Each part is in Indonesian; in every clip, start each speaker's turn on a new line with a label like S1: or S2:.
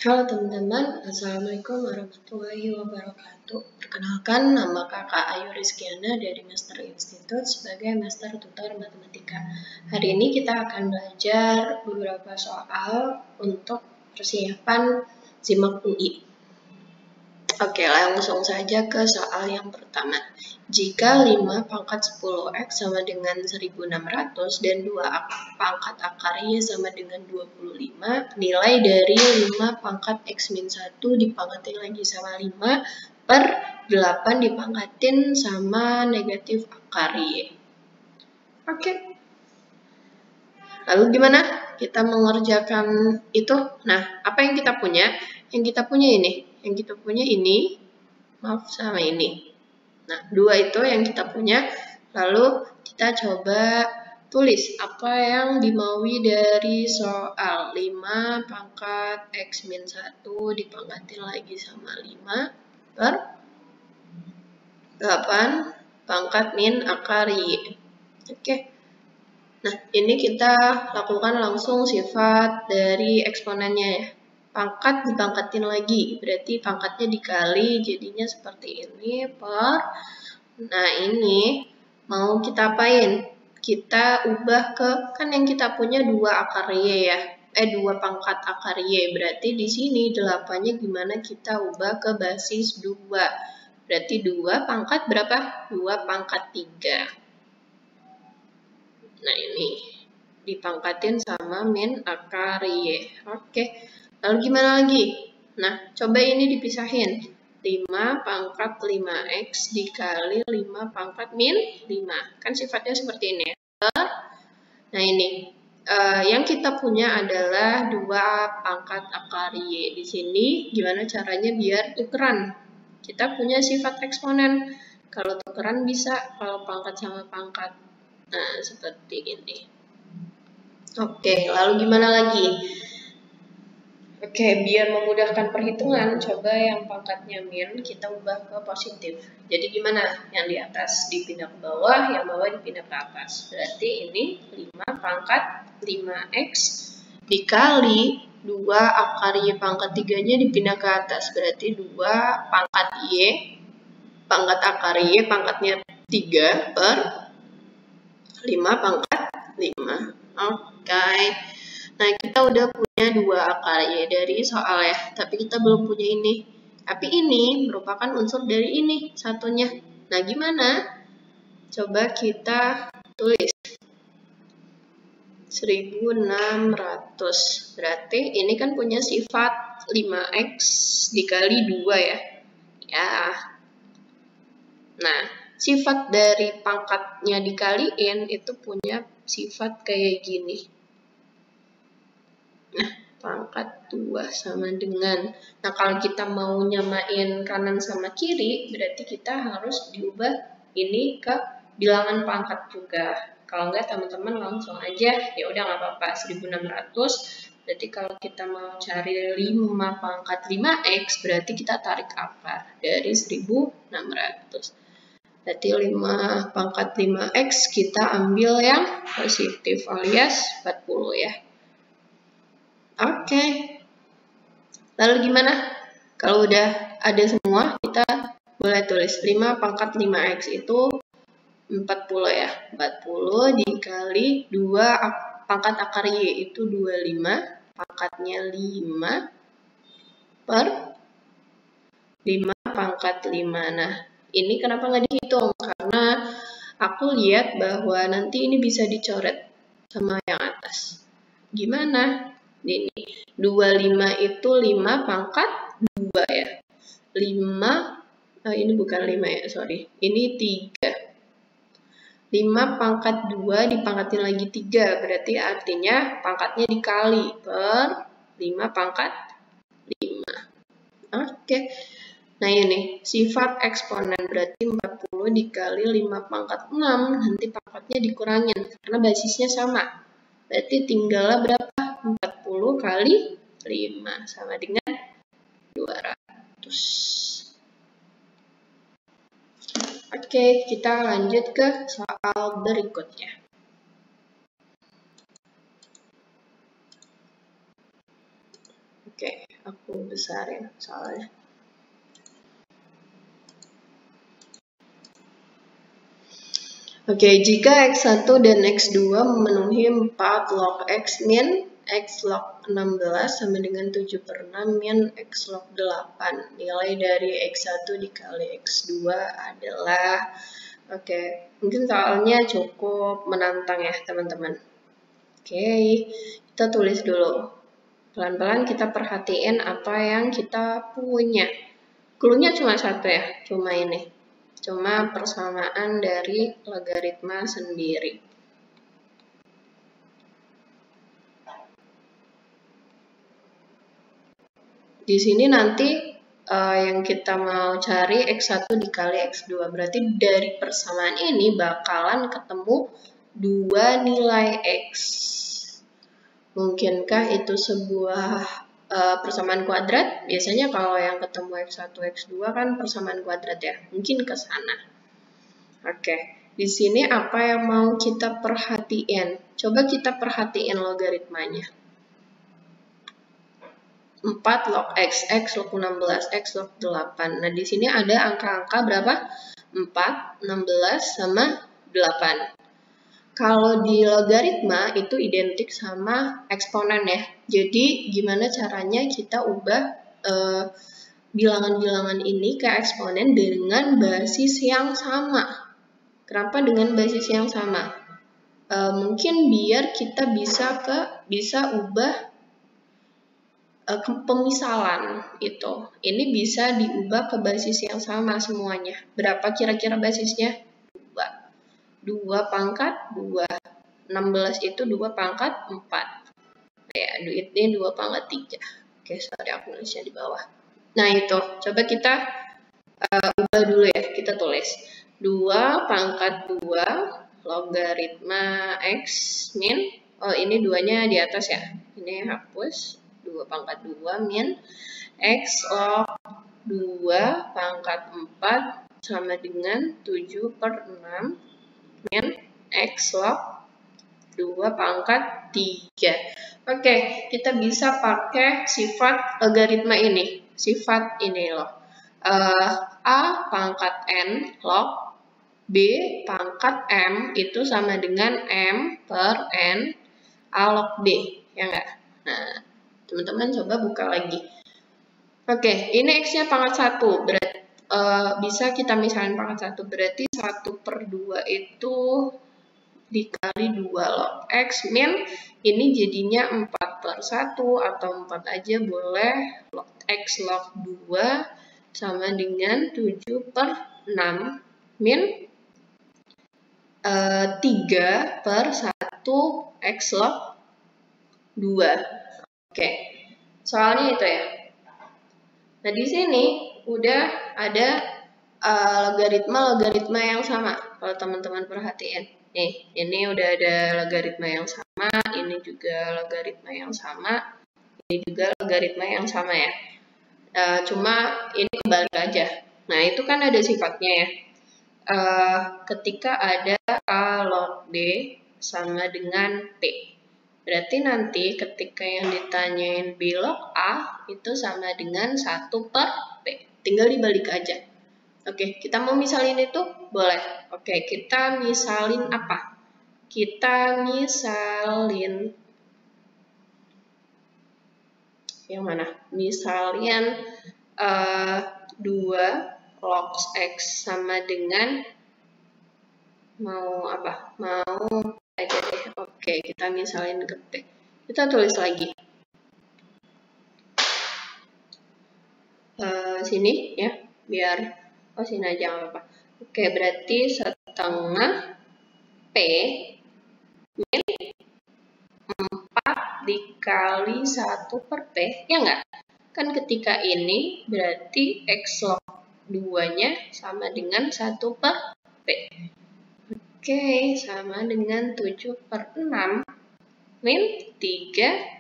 S1: Halo teman-teman, Assalamualaikum warahmatullahi wabarakatuh. Perkenalkan, nama kakak Ayu Rizkiana dari Master Institute sebagai Master Tutor Matematika. Hari ini kita akan belajar beberapa soal untuk persiapan SIMAK UI. Oke, langsung saja ke soal yang pertama. Jika 5 pangkat 10x sama dengan 1600 dan 2 pangkat akar Y sama dengan 25, nilai dari 5 pangkat x-1 dipangkatin lagi sama 5 per 8 dipangkatin sama negatif akar Y. Oke. Lalu gimana kita mengerjakan itu? Nah, apa yang kita punya? Yang kita punya ini. Yang kita punya ini, maaf sama ini. Nah, dua itu yang kita punya. Lalu kita coba tulis apa yang dimaui dari soal. 5 pangkat x-1 dipangkatin lagi sama 5 per 8 pangkat min akar Y. Oke. Nah, ini kita lakukan langsung sifat dari eksponennya ya. Pangkat dipangkatin lagi, berarti pangkatnya dikali, jadinya seperti ini per. Nah, ini mau kita apain? Kita ubah ke, kan yang kita punya 2 akar Y ya. 2 pangkat akar Y, berarti di sini 8-nya gimana kita ubah ke basis 2. Berarti 2 pangkat berapa? 2 pangkat 3. Nah, ini dipangkatin sama min akar Y. Oke. Lalu gimana lagi? Nah, coba ini dipisahin. 5 pangkat 5x dikali 5 pangkat min 5. Kan sifatnya seperti ini ya. Nah, ini. Yang kita punya adalah 2 pangkat akar Y. Di sini gimana caranya biar tukeran? Kita punya sifat eksponen. Kalau tukeran bisa, kalau pangkat sama pangkat. Nah, seperti ini. Oke, lalu gimana lagi? Oke, biar memudahkan perhitungan, coba yang pangkatnya min kita ubah ke positif. Jadi gimana? Yang di atas dipindah ke bawah, yang bawah dipindah ke atas. Berarti ini 5 pangkat 5x dikali 2 akar Y pangkat 3-nya dipindah ke atas. Berarti 2 pangkat Y, pangkat akar Y pangkatnya 3 per 5 pangkat 5. Oke. Nah, kita udah punya 2 akar Y dari soal ya, tapi kita belum punya ini. Tapi ini merupakan unsur dari ini satunya. Nah, gimana? Coba kita tulis 1600. Berarti ini kan punya sifat 5x dikali 2 ya. Ya. Nah, sifat dari pangkatnya dikaliin itu punya sifat kayak gini. Nah, pangkat 2 sama dengan. Nah, kalau kita mau nyamain kanan sama kiri, berarti kita harus diubah ini ke bilangan pangkat juga. Kalau enggak, teman-teman langsung aja, ya udah nggak apa-apa, 1600. Berarti kalau kita mau cari 5 pangkat 5x, berarti kita tarik akar dari 1600. Berarti 5 pangkat 5x kita ambil yang positif alias 40 ya. Oke. Lalu gimana? Kalau udah ada semua, kita boleh tulis 5 pangkat 5x itu 40 ya. 40 dikali 2 pangkat akar Y itu 25. Pangkatnya 5 per 5 pangkat 5. Nah, ini kenapa nggak dihitung? Karena aku lihat bahwa nanti ini bisa dicoret sama yang atas. Gimana? Ini 25 itu 5 pangkat 2 ya. 5, ini bukan 5 ya, sorry. Ini 3. 5 pangkat 2 dipangkatin lagi 3. Berarti artinya pangkatnya dikali per 5 pangkat 5. Oke. Nah, ini sifat eksponen berarti 40 dikali 5 pangkat 6. Nanti pangkatnya dikurangin karena basisnya sama. Berarti tinggalnya berapa? 40 kali 5 sama dengan 200. Oke, kita lanjut ke soal berikutnya. Oke, aku besarin soalnya. Oke, jika X1 dan X2 memenuhi 4 log X min X log 16 sama dengan 7/6 min X log 8. Nilai dari X1 dikali X2 adalah, oke, mungkin soalnya cukup menantang ya teman-teman. Oke, kita tulis dulu. Pelan-pelan kita perhatiin apa yang kita punya. Cluenya cuma satu ya, cuma ini. Cuma persamaan dari logaritma sendiri. Di sini nanti yang kita mau cari X1 dikali X2. Berarti dari persamaan ini bakalan ketemu dua nilai X. Mungkinkah itu sebuah persamaan kuadrat? Biasanya kalau yang ketemu X1, X2 kan persamaan kuadrat ya. Mungkin ke sana. Oke, di sini apa yang mau kita perhatiin? Coba kita perhatiin logaritmanya. 4 log X, X log 16, X log 8. Nah, di sini ada angka-angka berapa? 4, 16, sama 8. Kalau di logaritma itu identik sama eksponen ya. Jadi gimana caranya kita ubah bilangan-bilangan ini ke eksponen dengan basis yang sama. Kenapa dengan basis yang sama? Mungkin biar kita bisa ubah pemisalan itu. Ini bisa diubah ke basis yang sama semuanya. Berapa kira-kira basisnya? 2 pangkat 2. 16 itu 2 pangkat 4. Ya, duitnya 2 pangkat 3. Oke, sorry aku nulisnya di bawah. Nah, itu. Coba kita ubah dulu ya. Kita tulis 2 pangkat 2 logaritma X min. Oh, ini 2-nya di atas ya. Ini hapus. 2 pangkat 2 min X log 2 pangkat 4 sama dengan 7/6 min X log 2 pangkat 3. Oke, kita bisa pakai sifat logaritma ini. Sifat ini loh. A pangkat N log B pangkat M itu sama dengan M per N A log B. Ya enggak? Nah, teman-teman coba buka lagi. Oke, ini X-nya pangkat 1. Berarti bisa kita misalin pangkat 1. Berarti 1/2 itu dikali 2 log X min. Ini jadinya 4/1 atau 4 aja boleh. Log X log 2 sama dengan 7/6 min 3/1 X log 2. Oke, soalnya itu ya. Nah, di sini udah ada logaritma yang sama. Kalau teman-teman perhatiin. Nih, ini udah ada logaritma yang sama, ini juga logaritma yang sama, ini juga logaritma yang sama ya. Cuma ini kebalik aja. Nah, itu kan ada sifatnya ya. Ketika ada A log D sama dengan P. Berarti nanti ketika yang ditanyain B log A itu sama dengan 1/P. Tinggal dibalik aja. Oke, kita mau misalin itu? Boleh. Oke, kita misalin apa? Kita misalin yang mana? Misalin 2 log X sama dengan mau apa? Mau aja deh. Oke, kita misalin ke P. Kita tulis lagi. Sini ya, biar sini aja nggak apa-apa. Oke, berarti setengah P min 4 dikali 1/P, ya nggak? Kan ketika ini berarti X log 2-nya sama dengan 1/P. Oke, sama dengan 7/6 min 3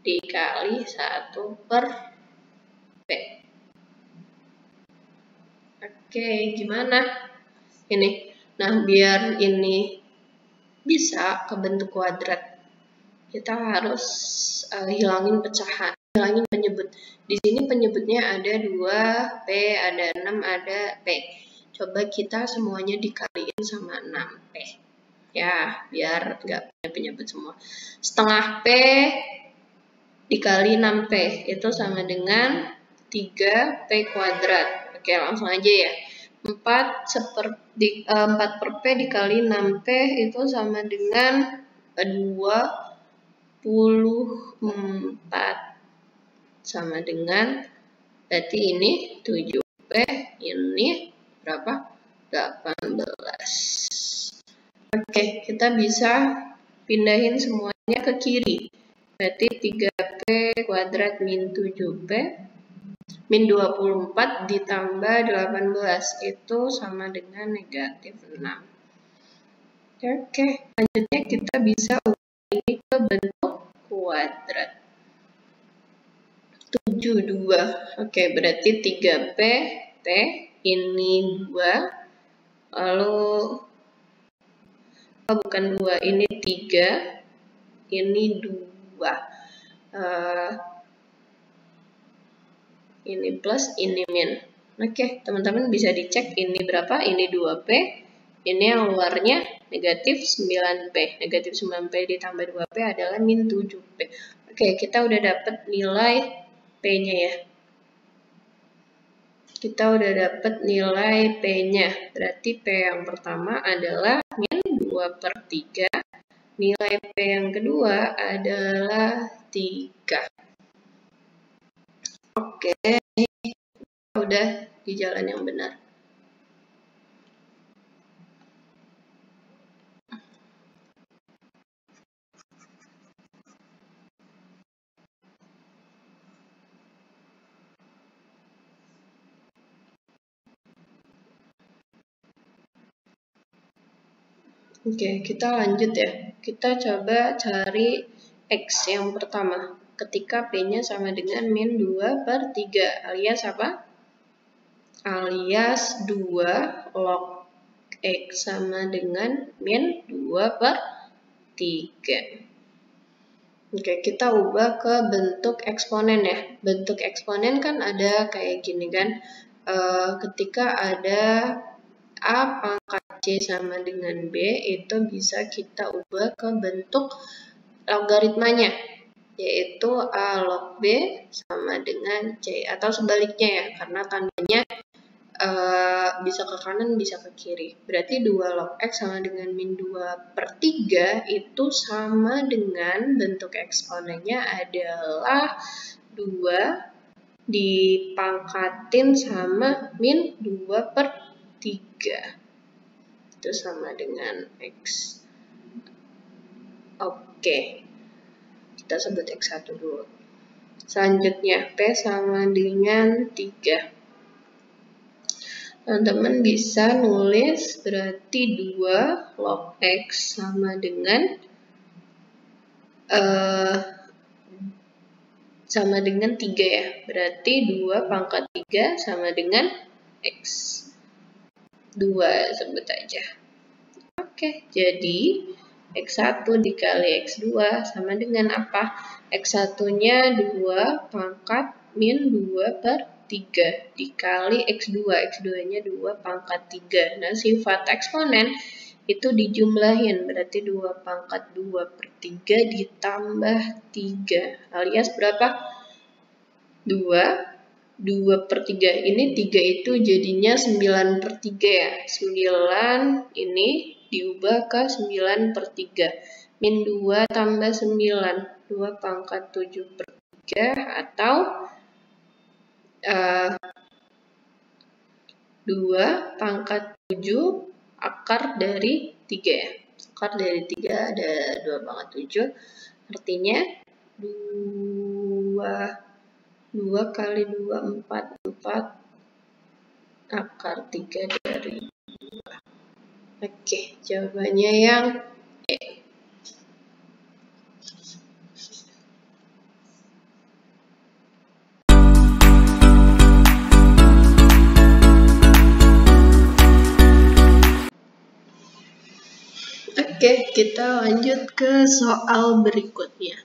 S1: dikali 1/P. Oke, gimana? Ini. Nah, biar ini bisa ke bentuk kuadrat, kita harus hilangin pecahan. hilangin penyebut. Di sini penyebutnya ada 2P, ada 6, ada P. Coba kita semuanya dikaliin sama 6P. Ya, biar nggak punya penyebut semua. Setengah P dikali 6P itu sama dengan 3P kuadrat. Oke, langsung aja ya. 4 per P dikali 6P itu sama dengan 24. Sama dengan, berarti ini 7P, ini berapa? 18. Oke, kita bisa pindahin semuanya ke kiri. Berarti 3P kuadrat min 7P min 24 ditambah 18 itu sama dengan negatif 6. Oke, selanjutnya kita bisa ubah ini ke bentuk kuadrat. 72. Oke, berarti 3P, P, ini 2, lalu, bukan 2, ini 3, ini 2. Ini plus, ini min. Oke, teman-teman bisa dicek ini berapa, ini 2P, ini yang luarnya negatif 9P. Negatif 9P ditambah 2P adalah min 7P. Oke, kita udah dapat nilai P-nya ya. Kita udah dapat nilai P-nya. Berarti P yang pertama adalah min 2/3. Nilai P yang kedua adalah 3. Oke, udah di jalan yang benar. Oke, kita lanjut ya. Kita coba cari X yang pertama. Ketika P-nya sama dengan min 2/3. Alias apa? Alias 2 log X sama dengan min 2/3. Oke, kita ubah ke bentuk eksponen ya. Bentuk eksponen kan ada kayak gini kan. Ketika ada A pangkat C sama dengan B, itu bisa kita ubah ke bentuk logaritmanya, yaitu A log B sama dengan C, atau sebaliknya ya, karena tandanya bisa ke kanan, bisa ke kiri. Berarti 2 log X sama dengan min 2/3 itu sama dengan bentuk eksponennya adalah 2 dipangkatin sama min 2/3. Itu sama dengan X. Oke, kita sebut X1 dulu. Selanjutnya P sama dengan 3. Teman-teman bisa nulis berarti 2 log X sama dengan 3 ya. Berarti 2 pangkat 3 sama dengan X. 2 sebut aja. Oke, jadi X1 dikali X2 sama dengan apa? X1-nya 2 pangkat min 2/3 dikali X2. X2-nya 2 pangkat 3. Nah, sifat eksponen itu dijumlahin. Berarti 2 pangkat 2/3 ditambah 3. Alias berapa? 2/3. Ini 3 itu jadinya 9/3 ya. 9 ini diubah ke 9/3. Min 2 tambah 9. 2 pangkat 7/3 atau 2 pangkat 7 akar dari 3 ya. Akar dari 3 ada 2 pangkat 7. Artinya 2 kali 2, 4 akar 3 dari 2. Oke, jawabannya yang E. Oke, kita lanjut ke soal berikutnya.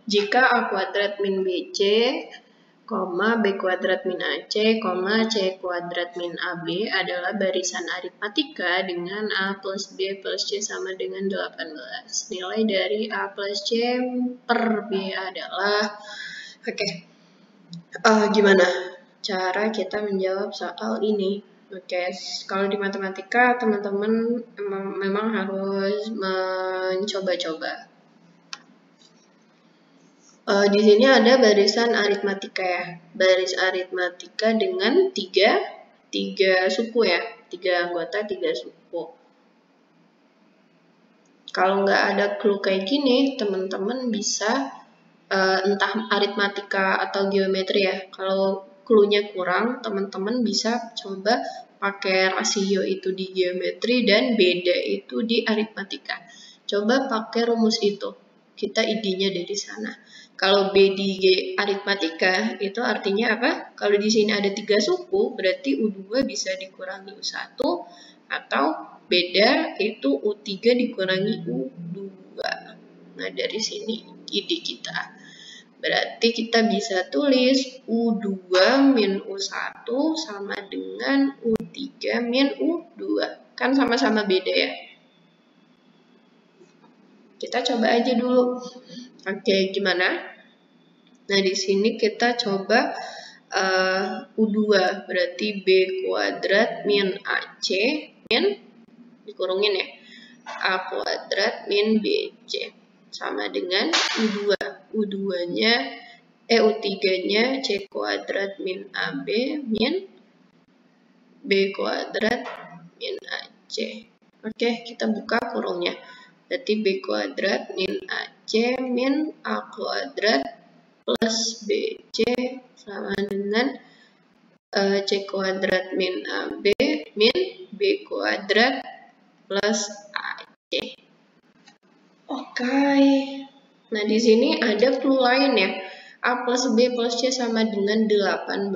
S1: Jika A kuadrat min BC, B kuadrat min AC, C kuadrat min AB adalah barisan aritmatika dengan A plus B plus C sama dengan 18. Nilai dari A plus C per B adalah... Oke. Gimana cara kita menjawab soal ini? Oke, kalau di matematika teman-teman memang harus mencoba-coba. Di sini ada barisan aritmatika ya, baris aritmatika dengan tiga suku ya, 3 anggota 3 suku. Kalau nggak ada clue kayak gini, teman-teman bisa entah aritmatika atau geometri ya. Kalau clue-nya kurang, teman-teman bisa coba pakai rasio itu di geometri dan beda itu di aritmatika. Coba pakai rumus itu. Kita idenya dari sana. Kalau B di aritmatika itu artinya apa? Kalau di sini ada 3 suku, berarti U2 bisa dikurangi U1 atau beda itu U3 dikurangi U2. Nah, dari sini ide kita. Berarti kita bisa tulis U2 min U1 sama dengan U3 min U2. Kan sama-sama beda ya. Kita coba aja dulu. Oke, gimana? Nah, di sini kita coba U2 berarti B kuadrat min AC min dikurungin ya. A kuadrat min BC sama dengan U2. U2-nya U3-nya C kuadrat min AB min B kuadrat min AC. Oke, kita buka kurungnya. Berarti B kuadrat min AC min A kuadrat plus BC sama dengan C kuadrat min AB min B kuadrat plus AC. Oke. Nah, di sini ada clue lain ya. A plus B plus C sama dengan 18.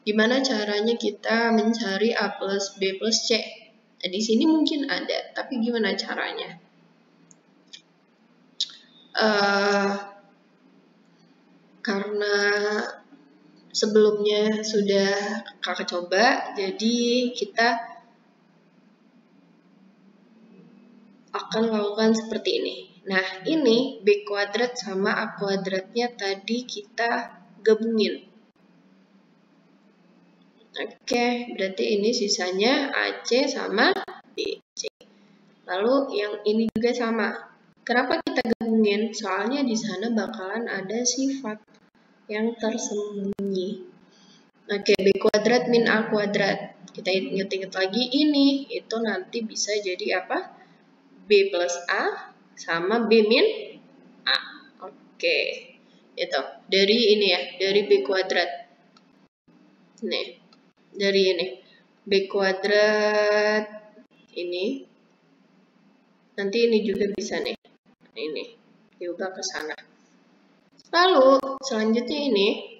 S1: Gimana caranya kita mencari A plus B plus C? Nah, di sini mungkin ada, tapi gimana caranya? Karena sebelumnya sudah kakak coba, jadi kita akan lakukan seperti ini. Nah, ini B kuadrat sama A kuadratnya tadi kita gabungin. Oke, berarti ini sisanya AC sama BC. Lalu yang ini juga sama. Kenapa kita gabungin? Soalnya di sana bakalan ada sifat yang tersembunyi. Oke, B kuadrat min A kuadrat. Kita ingat-ingat lagi ini. Itu nanti bisa jadi apa? B plus A sama B min A. Oke, itu dari ini ya, dari B kuadrat. Nih, dari ini B kuadrat ini. Nanti ini juga bisa nih. Ini diubah ke sana. Lalu selanjutnya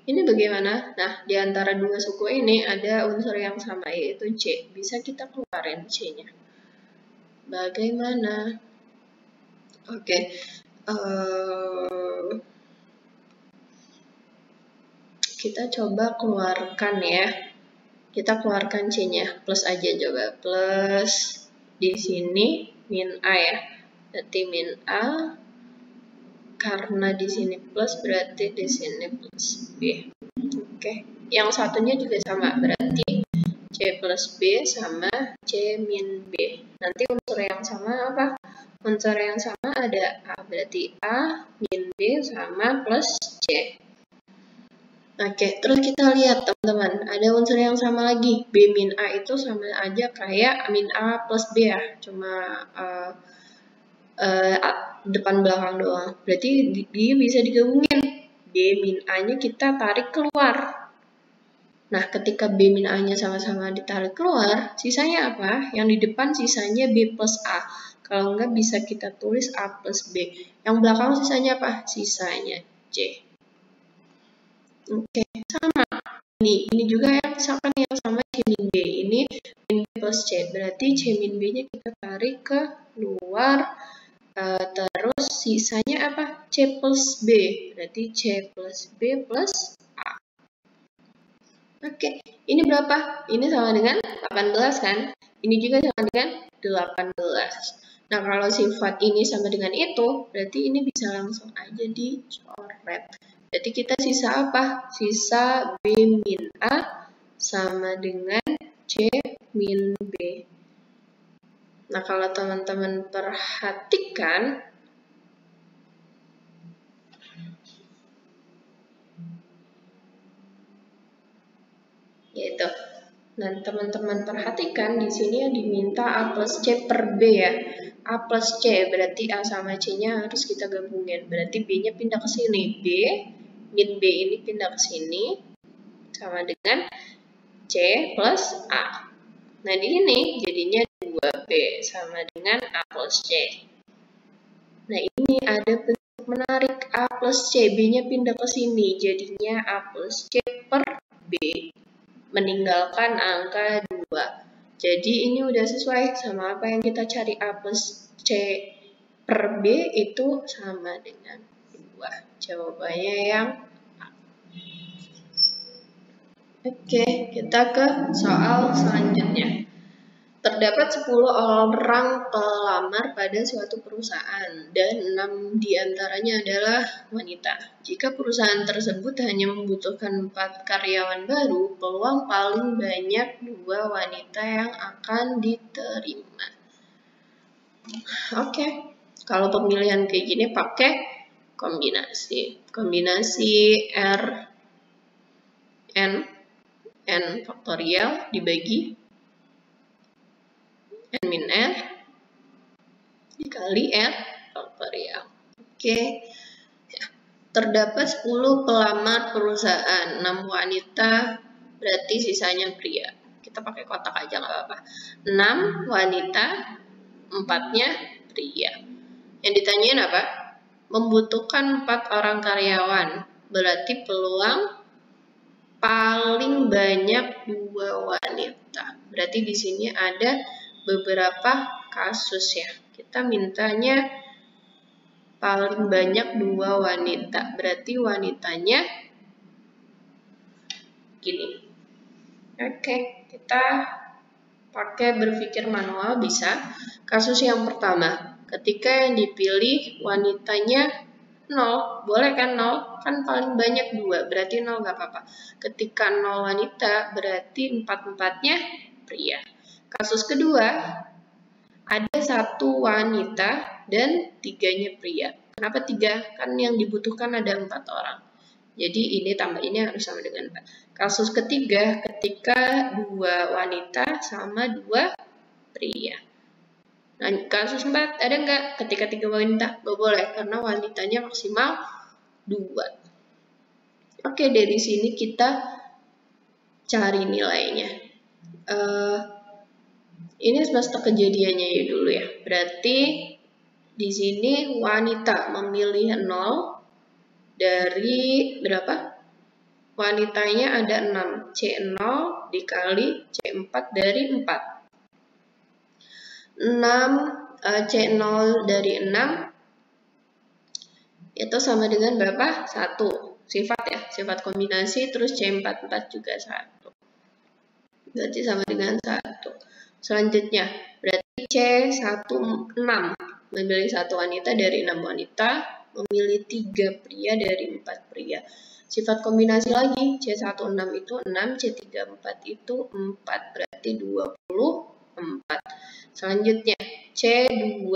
S1: ini bagaimana? Nah, di antara dua suku ini ada unsur yang sama yaitu C. Bisa kita keluarin C-nya. Bagaimana? Oke. Kita coba keluarkan ya. Kita keluarkan C-nya. Plus aja coba. Plus di sini min A ya. Berarti min A. Karena di sini plus berarti di sini plus B. Oke. Yang satunya juga sama. Berarti C plus B sama C min B. Nanti unsur yang sama apa? Unsur yang sama ada A. Berarti A min B sama plus C. Oke, terus kita lihat teman-teman. Ada unsur yang sama lagi. B min A itu sama aja kayak min A plus B ya. Cuma depan belakang doang. Berarti dia bisa digabungin. B min A-nya kita tarik keluar. Nah, ketika B min A-nya sama-sama ditarik keluar, sisanya apa? Yang di depan sisanya B plus A. Kalau enggak bisa kita tulis A plus B. Yang belakang sisanya apa? Sisanya C. Oke, sama. Ini juga yang misalkan yang sama C min B. Ini min B plus C. Berarti C min B-nya kita tarik ke luar. Terus sisanya apa? C plus B. Berarti C plus B plus A. Oke, ini berapa? Ini sama dengan 18 kan? Ini juga sama dengan 18. Nah, kalau sifat ini sama dengan itu, berarti ini bisa langsung aja dicoret. Berarti kita sisa apa? Sisa B min A sama dengan C min B. Nah, kalau teman-teman perhatikan, yaitu, dan teman-teman perhatikan di sini yang diminta A plus C per B ya. A plus C berarti A sama C-nya harus kita gabungin. Berarti B-nya pindah ke sini. B min B ini pindah ke sini sama dengan C plus A. Nah, di sini jadinya 2B sama dengan A plus C. Nah, ini ada bentuk menarik A plus C. B-nya pindah ke sini. Jadinya A plus C per B. Meninggalkan angka 2. Jadi ini udah sesuai sama apa yang kita cari. A plus C per B itu sama dengan 2. Jawabannya yang A. Oke, kita ke soal selanjutnya. Terdapat 10 orang pelamar pada suatu perusahaan dan 6 diantaranya adalah wanita. Jika perusahaan tersebut hanya membutuhkan 4 karyawan baru, peluang paling banyak 2 wanita yang akan diterima. Oke, kalau pemilihan kayak gini pakai kombinasi. Kombinasi R, N faktorial dibagi N min R dikali R faktorial. Oke. Ya. Terdapat 10 pelamar perusahaan, 6 wanita, berarti sisanya pria. Kita pakai kotak aja nggak apa-apa. 6 wanita, 4-nya pria. Yang ditanyain apa? Membutuhkan 4 orang karyawan, berarti peluang paling banyak 2 wanita. Berarti di sini ada beberapa kasus ya. Kita mintanya paling banyak 2 wanita. Berarti wanitanya gini. Oke, kita pakai berpikir manual bisa. Kasus yang pertama, ketika yang dipilih wanitanya 0, boleh kan 0? Kan paling banyak 2, berarti 0 nggak apa-apa. Ketika 0 wanita, berarti 4-4-nya pria. Kasus kedua, ada 1 wanita dan 3-nya pria. Kenapa 3? Kan yang dibutuhkan ada 4 orang. Jadi ini tambah ini harus sama dengan 4. Kasus ketiga, ketika 2 wanita sama 2 pria. Nah, kasus 4, ada nggak? Ketika 3 wanita? Nggak boleh, karena wanitanya maksimal 2. Oke, dari sini kita cari nilainya. Ini semesta kejadiannya ya dulu ya. Berarti di sini wanita memilih 0 dari berapa? Wanitanya ada 6. C0 dikali C4 dari 4. 6 C0 dari 6 itu sama dengan berapa? 1. Sifat ya, sifat kombinasi, terus C44 juga 1. Berarti sama dengan 1. Selanjutnya, berarti C16 memilih 1 wanita dari 6 wanita, memilih 3 pria dari 4 pria. Sifat kombinasi lagi, C16 itu 6, C34 itu 4, berarti 24. Selanjutnya, C2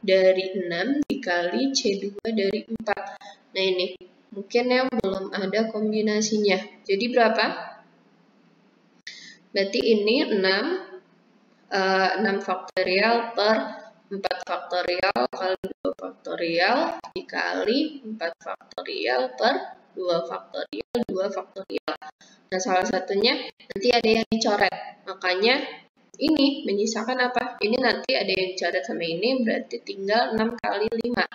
S1: dari 6 dikali C2 dari 4. Nah ini, mungkin yang belum ada kombinasinya. Jadi berapa? Berarti ini 6 faktorial per 4 faktorial kali 2 faktorial dikali 4 faktorial per 2 faktorial 2 faktorial. Nah, salah satunya nanti ada yang dicoret. Makanya ini menyisakan apa? Ini nanti ada yang dicoret sama ini, berarti tinggal 6 kali 5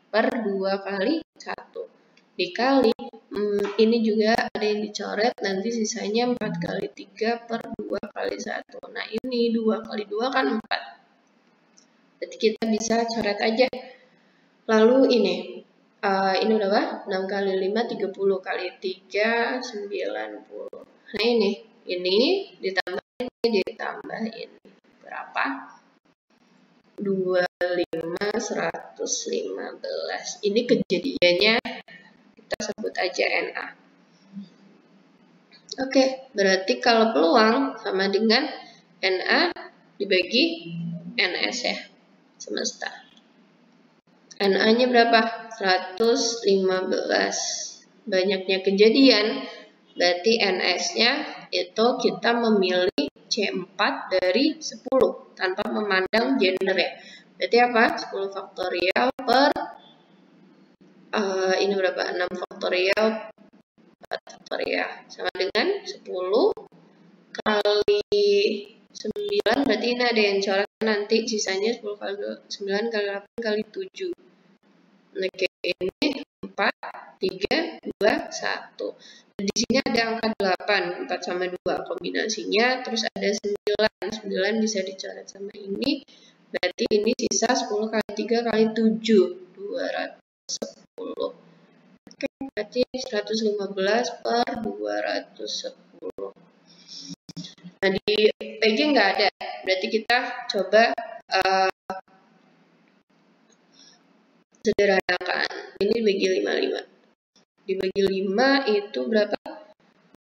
S1: per 2 kali 1 dikali ini juga ada yang dicoret, nanti sisanya 4 kali 3 per 2 kali 1. Nah ini 2 kali 2 kan 4. Berarti Berarti kita bisa coret aja. Lalu ini berapa? 6 kali 5, 30 kali 3, 90. Nah ini ditambah ini. Berapa? 25, 115. Ini kejadiannya kita sebut aja NA. Oke, berarti kalau peluang sama dengan NA dibagi NS ya, semesta. NA-nya berapa? 115. Banyaknya kejadian, berarti NS-nya itu kita memilih C4 dari 10 tanpa memandang gender ya. Berarti apa? 10 faktorial per ini berapa? 6 faktorial 4 faktorial sama dengan 10 kali 9, berarti ini ada yang coret nanti, sisanya 10 kali 9 kali 8 kali 7. Oke, ini 4, 3, 2, 1. Di sini ada angka 8, 4 sama 2 kombinasinya, terus ada 9 bisa dicoret sama ini, berarti ini sisa 10 kali 3 kali 7, 210. Oke, berarti 115 per 210. Nah, di PG nggak ada, berarti kita coba sederhanakan. Ini dibagi 55. Dibagi 5 itu berapa?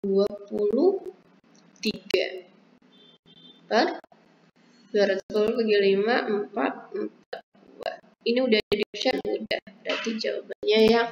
S1: 23 per 210 bagi 5, 4, 42. Ini udah ada di option, udah. Berarti jawabannya yang